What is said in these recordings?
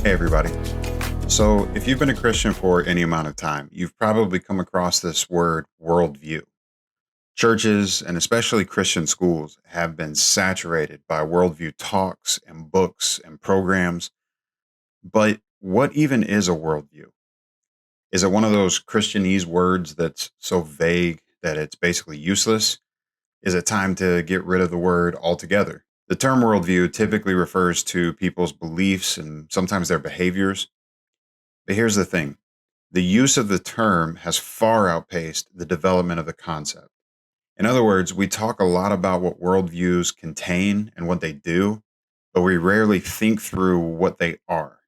Hey, everybody. So, if you've been a Christian for any amount of time, you've probably come across this word worldview. Churches and especially Christian schools have been saturated by worldview talks and books and programs. But what even is a worldview? Is it one of those Christianese words that's so vague that it's basically useless? Is it time to get rid of the word altogether? The term worldview typically refers to people's beliefs and sometimes their behaviors. But here's the thing: the use of the term has far outpaced the development of the concept. In other words, we talk a lot about what worldviews contain and what they do, but we rarely think through what they are.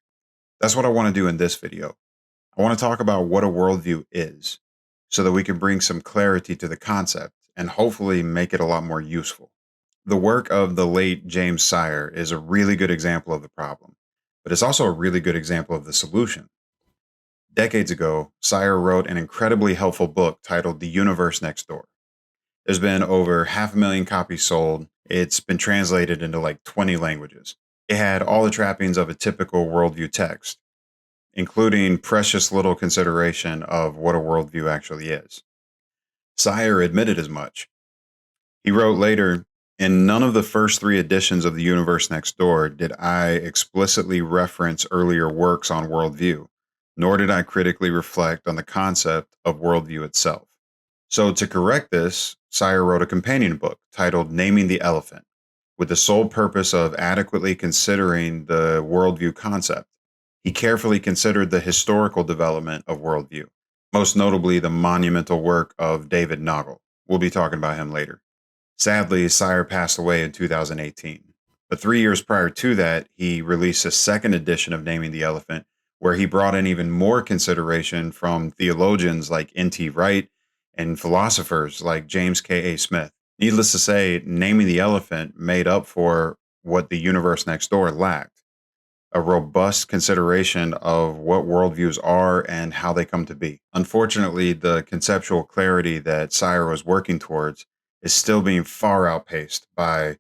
That's what I want to do in this video. I want to talk about what a worldview is so that we can bring some clarity to the concept and hopefully make it a lot more useful. The work of the late James Sire is a really good example of the problem, but it's also a really good example of the solution. Decades ago, Sire wrote an incredibly helpful book titled The Universe Next Door. There's been over 500,000 copies sold. It's been translated into like 20 languages. It had all the trappings of a typical worldview text, including precious little consideration of what a worldview actually is. Sire admitted as much. He wrote later, "In none of the first three editions of The Universe Next Door did I explicitly reference earlier works on worldview, nor did I critically reflect on the concept of worldview itself." So, to correct this, Sire wrote a companion book titled Naming the Elephant, with the sole purpose of adequately considering the worldview concept. He carefully considered the historical development of worldview, most notably the monumental work of David Nagel. We'll be talking about him later. Sadly, Sire passed away in 2018. But 3 years prior to that, he released a second edition of Naming the Elephant, where he brought in even more consideration from theologians like N.T. Wright and philosophers like James K.A. Smith. Needless to say, Naming the Elephant made up for what The Universe Next Door lacked: a robust consideration of what worldviews are and how they come to be. Unfortunately, the conceptual clarity that Sire was working towards is still being far outpaced by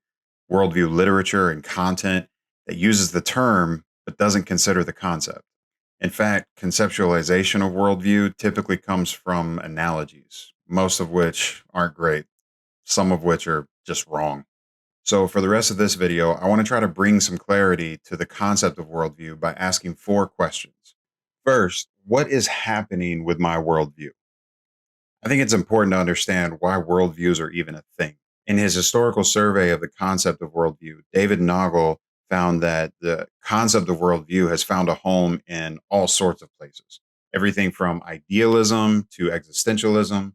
worldview literature and content that uses the term but doesn't consider the concept. In fact, conceptualization of worldview typically comes from analogies, most of which aren't great, some of which are just wrong. So, for the rest of this video, I want to try to bring some clarity to the concept of worldview by asking four questions. First, what is happening with my worldview? I think it's important to understand why worldviews are even a thing. In his historical survey of the concept of worldview, David Nagel found that the concept of worldview has found a home in all sorts of places. Everything from idealism to existentialism,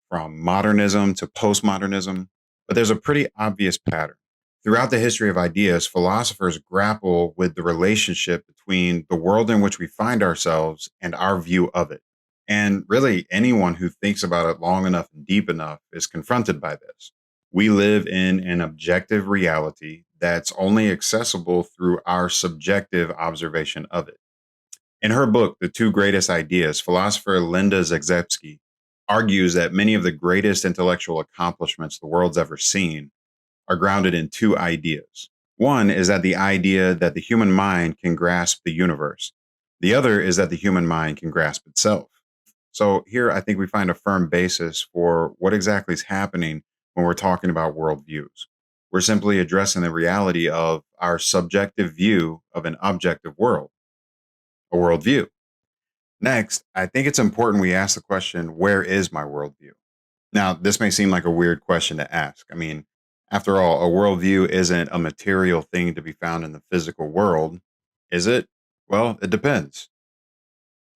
from modernism to postmodernism. But there's a pretty obvious pattern. Throughout the history of ideas, philosophers grapple with the relationship between the world in which we find ourselves and our view of it. And really, anyone who thinks about it long enough and deep enough is confronted by this. We live in an objective reality that's only accessible through our subjective observation of it. In her book, The Two Greatest Ideas, philosopher Linda Zagzebski argues that many of the greatest intellectual accomplishments the world's ever seen are grounded in two ideas. One is that the idea that the human mind can grasp the universe. The other is that the human mind can grasp itself. So here I think we find a firm basis for what exactly is happening when we're talking about worldviews. We're simply addressing the reality of our subjective view of an objective world, a worldview. Next, I think it's important we ask the question, where is my worldview? Now, this may seem like a weird question to ask. I mean, after all, a worldview isn't a material thing to be found in the physical world, is it? Well, it depends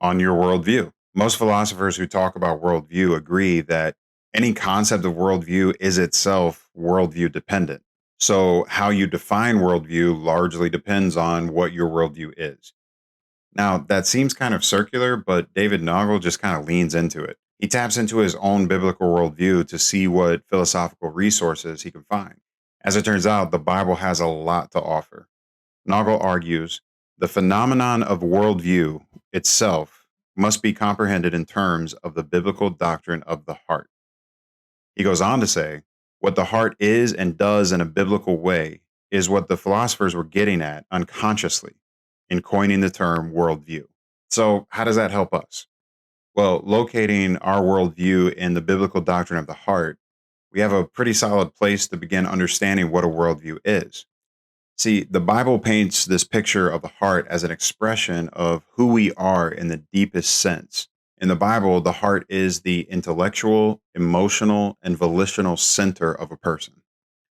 on your worldview. Most philosophers who talk about worldview agree that any concept of worldview is itself worldview dependent. So, how you define worldview largely depends on what your worldview is. Now, that seems kind of circular, but David Nagel just kind of leans into it. He taps into his own biblical worldview to see what philosophical resources he can find. As it turns out, the Bible has a lot to offer. Nagel argues the phenomenon of worldview itself must be comprehended in terms of the biblical doctrine of the heart. He goes on to say, what the heart is and does in a biblical way is what the philosophers were getting at unconsciously. in coining the term worldview. So, how does that help us? Well, locating our worldview in the biblical doctrine of the heart, we have a pretty solid place to begin understanding what a worldview is. See, the Bible paints this picture of the heart as an expression of who we are in the deepest sense. In the Bible, the heart is the intellectual, emotional, and volitional center of a person.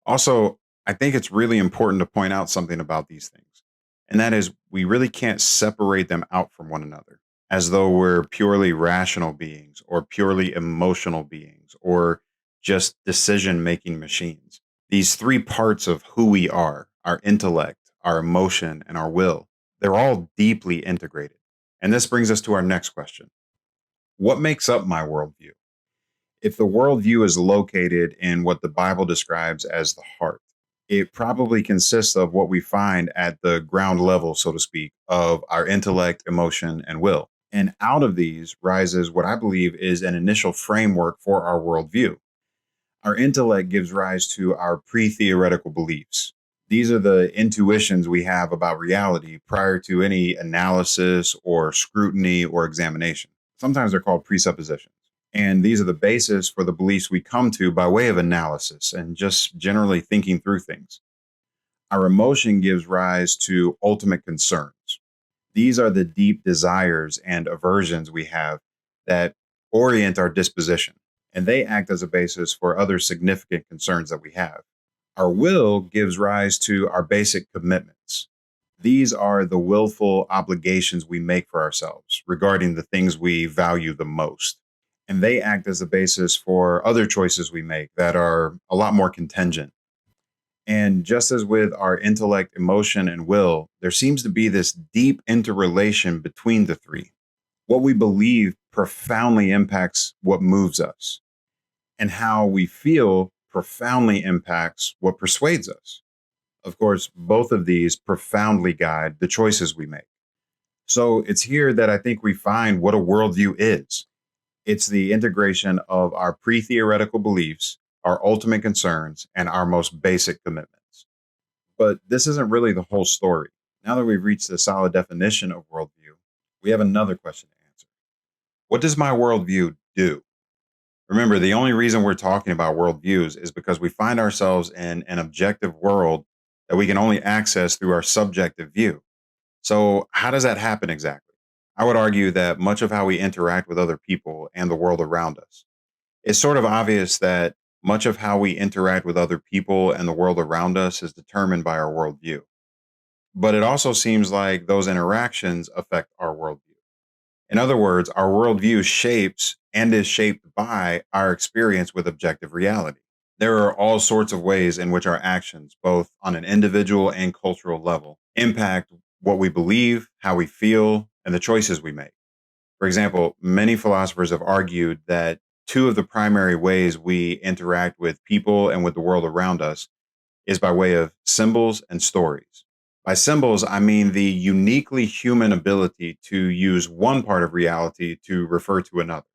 Also, I think it's really important to point out something about these things, and that is we really can't separate them out from one another as though we're purely rational beings or purely emotional beings or just decision making machines. These three parts of who we are, our intellect, our emotion, and our will, they're all deeply integrated. And this brings us to our next question. What makes up my worldview? If the worldview is located in what the Bible describes as the heart, it probably consists of what we find at the ground level, so to speak, of our intellect, emotion, and will. And out of these rises what I believe is an initial framework for our worldview. Our intellect gives rise to our pre theoretical beliefs. These are the intuitions we have about reality prior to any analysis or scrutiny or examination. Sometimes they're called presuppositions. And these are the basis for the beliefs we come to by way of analysis and just generally thinking through things. Our emotion gives rise to ultimate concerns. These are the deep desires and aversions we have that orient our disposition, and they act as a basis for other significant concerns that we have. Our will gives rise to our basic commitments. These are the willful obligations we make for ourselves regarding the things we value the most. And they act as a basis for other choices we make that are a lot more contingent. And just as with our intellect, emotion, and will, there seems to be this deep interrelation between the three. What we believe profoundly impacts what moves us, and how we feel profoundly impacts what persuades us. Of course, both of these profoundly guide the choices we make. So it's here that I think we find what a worldview is. It's the integration of our pre theoretical beliefs, our ultimate concerns, and our most basic commitments. But this isn't really the whole story. Now that we've reached a solid definition of worldview, we have another question to answer. What does my worldview do? Remember, the only reason we're talking about worldviews is because we find ourselves in an objective world that we can only access through our subjective view. So, how does that happen exactly? I would argue that much of how we interact with other people and the world around us. It's sort of obvious that much of how we interact with other people and the world around us is determined by our worldview. But it also seems like those interactions affect our worldview. In other words, our worldview shapes and is shaped by our experience with objective reality. There are all sorts of ways in which our actions, both on an individual and cultural level, impact what we believe, how we feel, and the choices we make. For example, many philosophers have argued that two of the primary ways we interact with people and with the world around us is by way of symbols and stories. By symbols, I mean the uniquely human ability to use one part of reality to refer to another.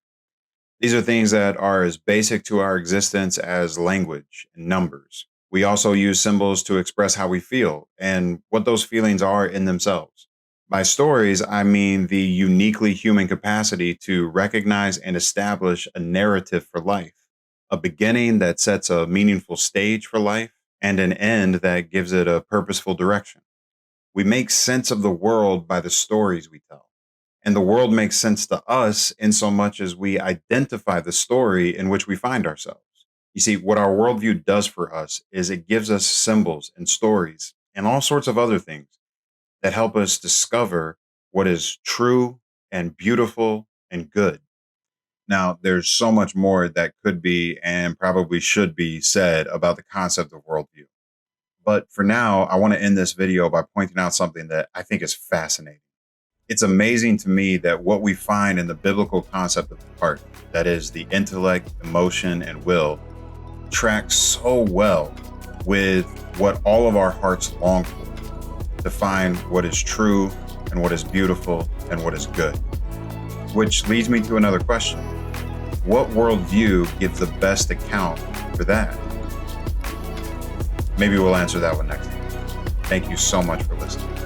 These are things that are as basic to our existence as language and numbers. We also use symbols to express how we feel and what those feelings are in themselves. By stories, I mean the uniquely human capacity to recognize and establish a narrative for life, a beginning that sets a meaningful stage for life, and an end that gives it a purposeful direction. We make sense of the world by the stories we tell. And the world makes sense to us in so much as we identify the story in which we find ourselves. You see, what our worldview does for us is it gives us symbols and stories and all sorts of other things that help us discover what is true and beautiful and good. Now, there's so much more that could be and probably should be said about the concept of worldview. But for now, I want to end this video by pointing out something that I think is fascinating. It's amazing to me that what we find in the biblical concept of the heart, that is the intellect, emotion, and will, tracks so well with what all of our hearts long for, to find what is true and what is beautiful and what is good. Which leads me to another question. What worldview gives the best account for that? Maybe we'll answer that one next time. Thank you so much for listening.